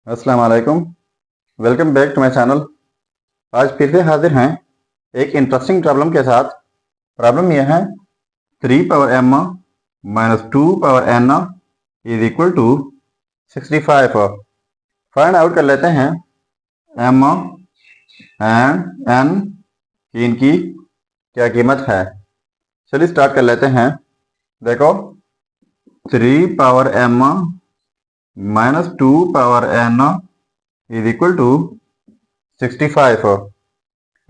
अस्सलाम वालेकुम। Welcome back to my channel. आज फिर से हाजिर हैं एक इंटरेस्टिंग प्रॉब्लम के साथ। प्रॉब्लम यह है 3 power m minus 2 power n is equal to 65। Find out कर लेते हैं m एंड n की इनकी क्या कीमत है। चलिए स्टार्ट कर लेते हैं। देखो 3 power m minus 2 power n is equal to 65।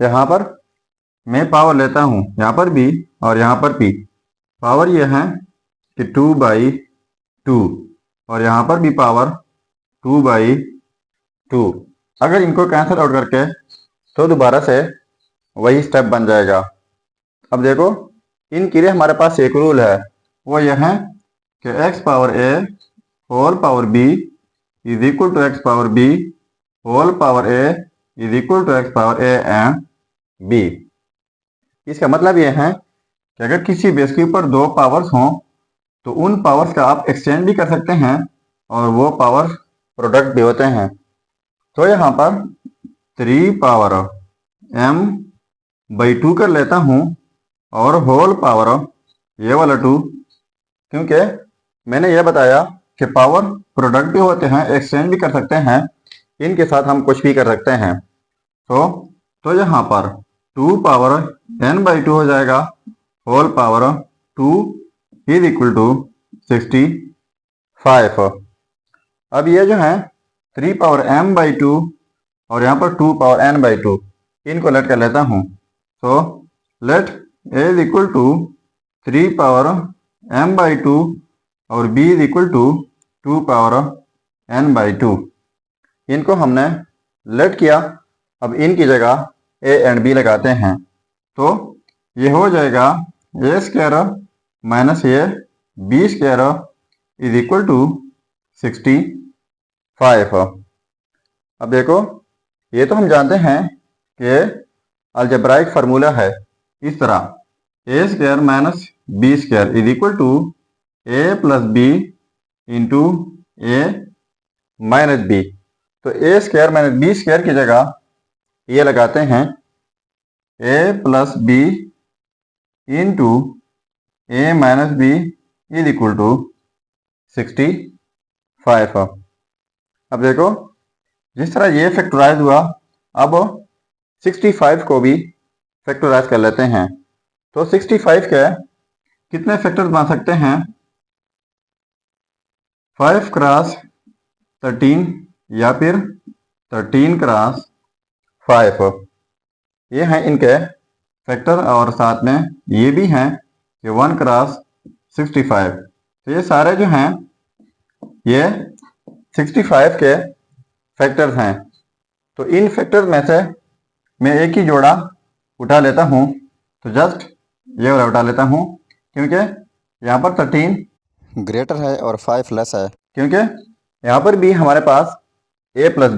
यहाँ पर मैं पावर लेता हूँ, यहाँ पर भी और यहाँ पर भी। पावर यह है कि 2/2 और यहाँ पर भी पावर 2/2। अगर इनको कैंसिल आउट करके तो दोबारा से वही स्टेप बन जाएगा। अब देखो इनके लिए हमारे पास एक रूल है, वो यह है कि x power a whole power b is equal to x power b whole power a is equal to x power a and b। इसका मतलब यह है कि अगर किसी बेस के ऊपर दो पावर्स हों तो उन पावर्स का आप एक्सचेंज भी कर सकते हैं और वो पावर प्रोडक्ट भी होते हैं। तो यहाँ पर 3 पावर m/2 कर लेता हूँ और होल पावर ये वाला 2, क्योंकि मैंने यह बताया कि पावर प्रोडक्ट भी होते हैं, एक्सचेंज भी कर सकते हैं, इनके साथ हम कुछ भी कर सकते हैं। तो यहाँ पर 2 पावर n/2 हो जाएगा, whole power 2 is equal to 65। अब ये जो है 3 पावर m/2 और यहाँ पर 2 पावर n/2, इनको लेट कर लेता हूँ। तो let a is equal to 3 power m/2 और b is equal to 2 power n/2। इनको हमने लेट किया। अब इनकी जगह a एंड b लगाते हैं तो ये हो जाएगा a स्क्वायर माइनस ये b square is equal to 65। अब देखो ये तो हम जानते हैं कि अलजेब्राइक फार्मूला है इस तरह a square minus b square is equal to a plus b into a minus b। तो a square minus b square की जगह ये लगाते हैं a plus b into a minus b is equal to 65। अब देखो जिस तरह ये फैक्टराइज हुआ, अब 65 को भी फैक्टराइज कर लेते हैं। तो 65 के कितने फैक्टर्स बन सकते हैं? 5 क्रॉस 13 या फिर 13 क्रॉस 5। ये हैं इनके फैक्टर और साथ में ये भी हैं कि 1 क्रॉस 65। तो ये सारे जो हैं ये 65 के फैक्टर्स हैं। तो इन फैक्टर्स में से मैं एक ही जोड़ा उठा लेता हूँ। तो जस्ट ये वाला उठा लेता हूँ क्योंकि यहाँ पर 13 ग्रेटर है और 5 लेस है। क्योंकि यहाँ पर भी हमारे पास a प्लस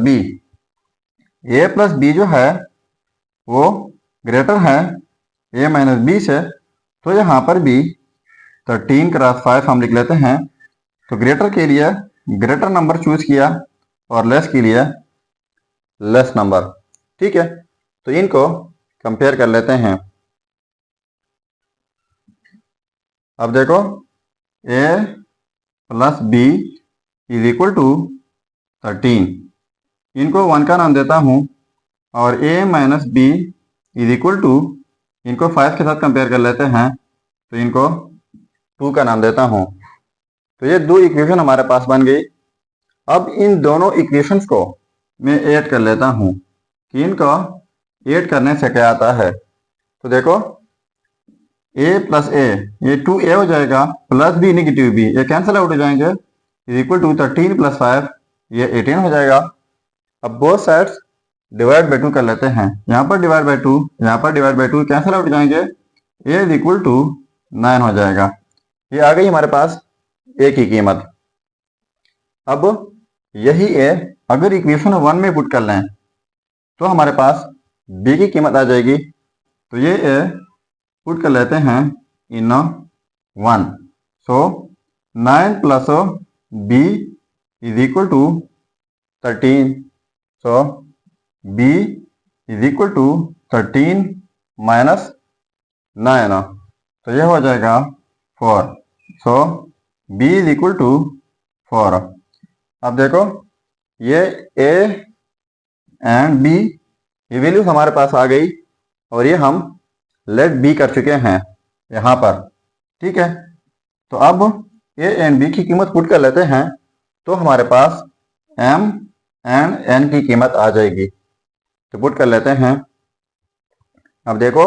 बी जो है वो ग्रेटर है a माइनस बी से। तो यहाँ पर भी 13 क्रॉस 5 हम लिख लेते हैं। तो ग्रेटर के लिए ग्रेटर नंबर चूज किया और लेस के लिए लेस नंबर। ठीक है, तो इनको कंपेयर कर लेते हैं। अब देखो a plus B is equal to 13, इनको 1 का नाम देता हूँ और a minus B is equal to, इनको 5 के साथ कंपेयर कर लेते हैं तो इनको 2 का नाम देता हूँ। तो ये दो इक्वेशन हमारे पास बन गई। अब इन दोनों इक्वेशंस को मैं ऐड कर लेता हूँ कि इनको ऐड करने से क्या आता है। तो देखो a प्लस a, ये 2a हो जाएगा, प्लस b नेगेटिव b, ये कैंसिल आउट हो जाएंगे, इज इक्वल टू 13 प्लस 5, ये 18 हो जाएगा। अब बोथ साइड्स डिवाइड बाई 2 कर लेते हैं। यहाँ पर डिवाइड बाई 2, यहाँ पर डिवाइड बाई 2, कैंसिल आउट हो जाएंगे, a इज इक्वल टू 9 हो जाएगा। ये आ गई हमारे पास a की कीमत। अब यही a अगर इक्वेशन 1 में पुट कर लें तो हमारे पास b की कीमत आ जाएगी। तो ये a पुट कर लेते हैं इन 1। So 9 plus b is equal to 13, so b is equal to 13 minus 9, तो यह हो जाएगा 4, so b is equal to 4। अब देखो ये a एंड b ये वैल्यू हमारे पास आ गई और ये हम लेट b कर चुके हैं यहाँ पर, ठीक है। तो अब a एंड b की कीमत पुट कर लेते हैं, तो हमारे पास m एंड n की कीमत आ जाएगी। तो पुट कर लेते हैं। अब देखो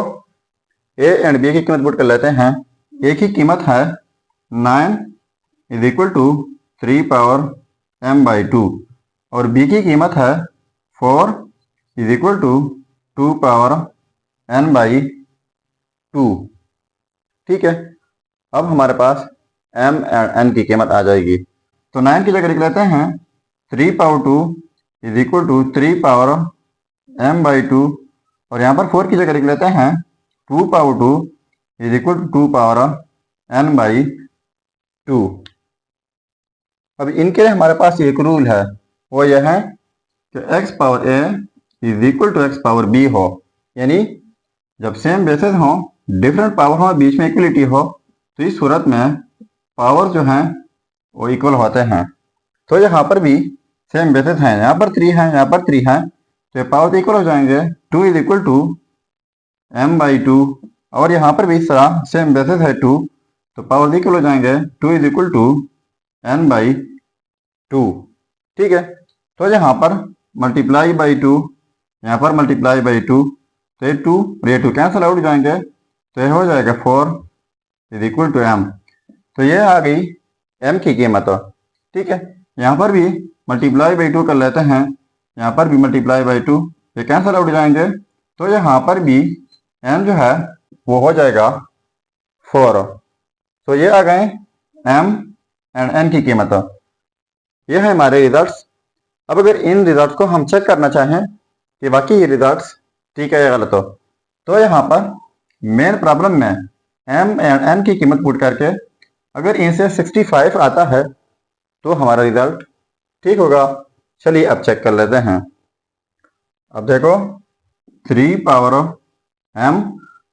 a एंड b की कीमत पुट कर लेते हैं। a की कीमत है 9 is equal to 3 power m by 2 और b की कीमत है 4 is equal to 2 power n by 2, ठीक है। अब हमारे पास m एंड n की कीमत आ जाएगी। तो 9 की जगह लिख लेते हैं 3 power 2 is equal to 3 power m by 2 और यहाँ पर 4 की जगह लिख लेते हैं 2 power 2 is equal to 2 power n by 2। अब इनके लिए हमारे पास एक रूल है, वो यह है कि x power a is equal to x power b हो, यानी जब सेम बेसिस हो, डिफरेंट पावर हो, बीच में इक्वलिटी हो, तो इस सूरत में पावर जो हैं वो इक्वल होते हैं। तो यहाँ पर भी सेम बेसिस हैं, यहाँ पर 3 है, यहाँ पर 3 है, तो पावर तो इक्वल हो जाएंगे। 2 is equal to m by 2 और यहाँ पर भी इस तरह सेम बेसिस है 2, तो पावर इक्वल हो जाएंगे। 2 is equal to n by 2, ठीक है। तो यहाँ पर मल्टीप्लाई बाई 2, यहाँ पर मल्टीप्लाई बाई 2, तो ये 2 और ये 2 कैंसिल आउट जाएंगे, तो ये हो जाएगा 4 इज इक्वल टू m। तो ये आ गई m की कीमत, ठीक है। यहाँ पर भी मल्टीप्लाई बाई 2 कर लेते हैं, यहाँ पर भी मल्टीप्लाई बाई 2, ये कैंसिल आउट जाएंगे, तो यहाँ पर भी m जो है वो हो जाएगा 4। तो ये आ गए m एंड n की कीमत। ये है हमारे रिजल्ट्स। अब अगर इन रिजल्ट्स को हम चेक करना चाहें कि वाकई ये रिजल्ट्स ठीक है या गलत हो, तो यहाँ पर मेन प्रॉब्लम में m एंड n की कीमत पुट करके अगर इनसे 65 आता है तो हमारा रिजल्ट ठीक होगा। चलिए अब चेक कर लेते हैं। अब देखो 3 पावर m,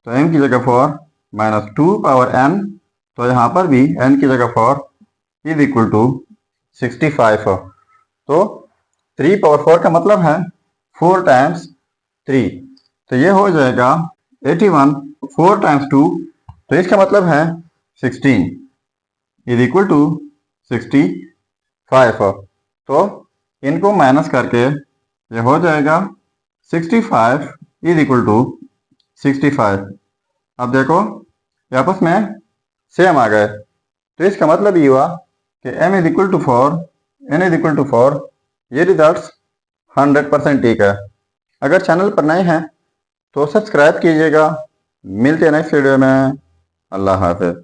तो m की जगह 4 माइनस 2 पावर n, तो यहाँ पर भी n की जगह 4 इज इक्वल टू 65। तो 3 पावर 4 का मतलब है 4 टाइम्स 3, तो ये हो जाएगा 81। 4 टाइम्स 2, तो इसका मतलब है 16 इज इक्वल टू 65। तो इनको माइनस करके ये हो जाएगा 65 इज इक्वल टू 65। अब देखो ये आपस में सेम आ गए, तो इसका मतलब ये हुआ कि m is equal to 4, n is equal to 4। ये रिजल्ट्स 100% ठीक है। अगर चैनल पर नए हैं तो सब्सक्राइब कीजिएगा। मिलते हैं नेक्स्ट वीडियो में। अल्लाह हाफिज़।